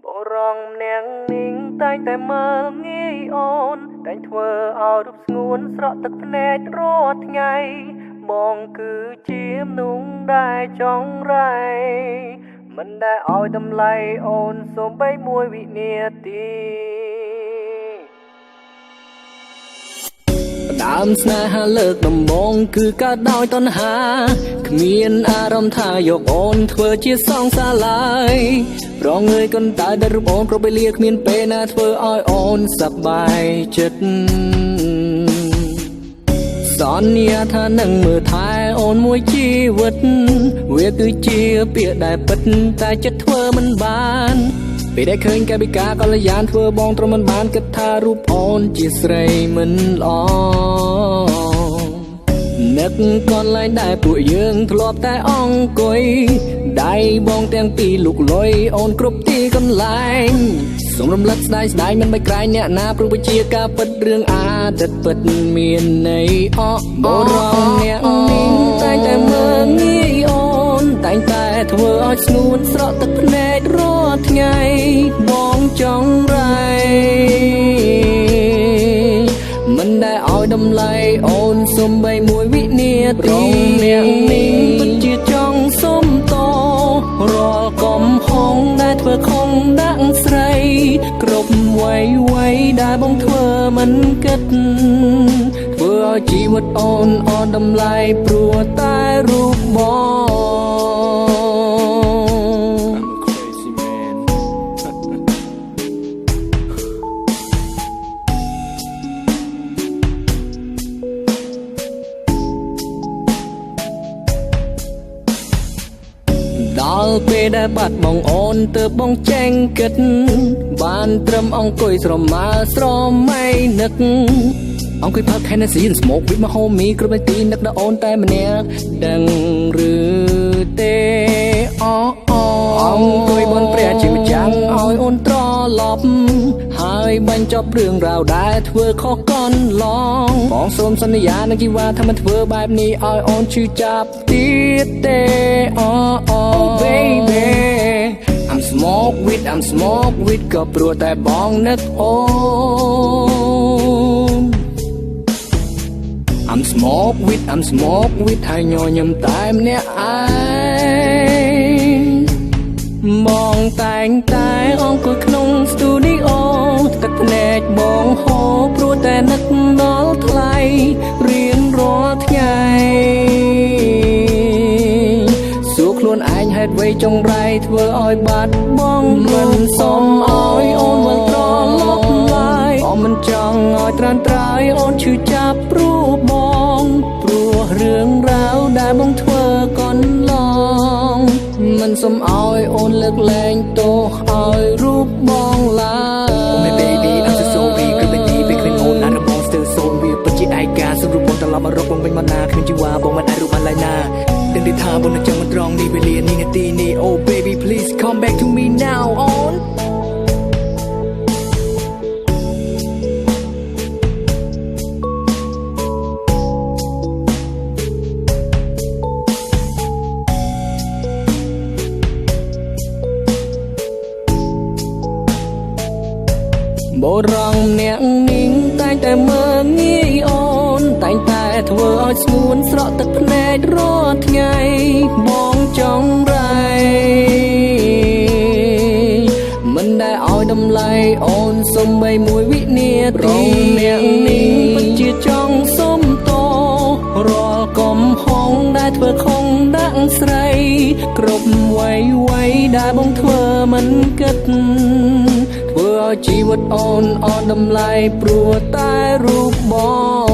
បរងអ្នកនាងតែងតែមើលងាយអូនតែងធ្វើឲ្យរូបស្ងួនស្រក់ទឹកភ្នែករាល់ថ្ងៃបងគឺជាមនុស្សដែលចង់រៃមិនដែលឲ្យតម្លៃអូនសូម្បីមួយវិនាទីដើមស្នេហាលើកដំបូងគឺកើតដោយតណ្ហាគ្មានអារម្មណ៍ថាយកអូនធ្វើជាសងសាឡើយប្រងើយកន្តើយដែលរូបអូនគ្រប់ពេលលាគ្មានពេលណាធ្វើឲ្យអូនសប្បាយចិត្តសន្យាថានឹងមើលថែអូនមួយជីវិតវាគឺជាពាក្យដែលពិតតែចិត្តធ្វើមិនបានពេលដែលឃើញកាយវិការកល្យានធ្វើបងទ្រាំមិនបានគិតថារូបអូនជាស្រីមិនល្អនឹកកន្លែងដែលពួកយើងធ្លាប់តែអង្គុយដៃបងទាំងពីរលុកលុយអូនគ្រប់ទីកន្លែងសូមរំលឹកស្ដាយមិនបាច់ក្រែងអ្នកណាព្រោះវាជាការពិតរឿងអាទិត្យពិតមានន័យបរងអ្នកនាងតែងតែមើលងាយអូនតែងតែធ្វើឲ្យស្ងួនស្រក់ទឹកភ្នែករាល់ថ្ងៃបងចង់រៃមិនដែលឲ្យតម្លៃអូនសូម្បីមួយវិនាទីអ្នកនាងពិតជាចង់សុំតរាល់កំហុសដែលធ្វើខុសដាក់ស្រីគ្រប់អ្វីដែលបងធ្វើមិនគិតធ្វើឲ្យជីវិតអូនអត់តម្លៃព្រោះតែរូបបងដល់ពេលដែលបាត់បងអូនទើបបងចេញគិតបានត្រឹមអង្គុយស្រមើស្រមៃនឹកអង្គុយផឹក Hennessy and smoke with my homie គ្រប់នាទីនឹកដល់អូនតែម្នាក់ដឹងឬទេអង្គុយបនព្រះជាម្ចាំងឲ្យអូនត្រឡប់ហើយបញ្ចប់រឿងរ៉ាវដែលធ្វើខុសកន្លងបងសូមសន្យានឹងជីវ៉ាថាមិនធ្វើបែបនេះឲ្យអូនឈឺចាប់ទៀតទេ baby I'm smoke with ក៏ព្រោះតែបងនឹកអូន I'm smoke with ហើយញញឹមតែម្នាក់ឯងបងតែងតែអង្គុយក្នុងស្ទូឌីអូទឹកភ្នែកបងហូរព្រោះតែនឹកដល់ថ្លៃរៀងរាល់ថ្ងៃសួរខ្លួនឯងហេតុអ្វីចុងរៃធ្វើឲ្យបាត់បងមិនសុំឲ្យអូនវិលត្រឡប់ឡើយអូនមិនចង់ឲ្យត្រានត្រើយអូនឈឺចាប់ព្រោះបងព្រោះរឿងរ៉ាវដែលបងធ្វើកន្លងមិនសុំឲ្យអូនលើកលែងទោសឲ្យរូបបងឡើយ Oh my baby I'm so sorry គឺពេលនេះពេលគ្មានអូនណាស់របស់ still so វាពិតជាឯកាសរុបបងត្រឡប់មករកបងវិញមកណាគ្មានជីវ៉ាបងមិនអាចរូបបានឡើយណាដឹងទេថាបងនឹងចាំមិនត្រង់នេះវេលានេះនាទីនេះ Oh baby please come back to me now onបរងអ្នកនាងតែងតែមើលងាយអូនតែងតែធ្វើឲ្យស្ងួនស្រក់ទឹកភ្នែករាល់ថ្ងៃបងចង់រៃមិនដែលឲ្យតម្លៃអូនសូម្បីមួយវិនាទីអ្នកនាងពិតជាចង់សុំតរាល់កំហុសដែលធ្វើខុសដាក់ស្រីគ្រប់អ្វីដែលបងធ្វើមិនគិតធ្វើឲ្យជីវិតអូនអត់តម្លៃព្រោះតែរូបបង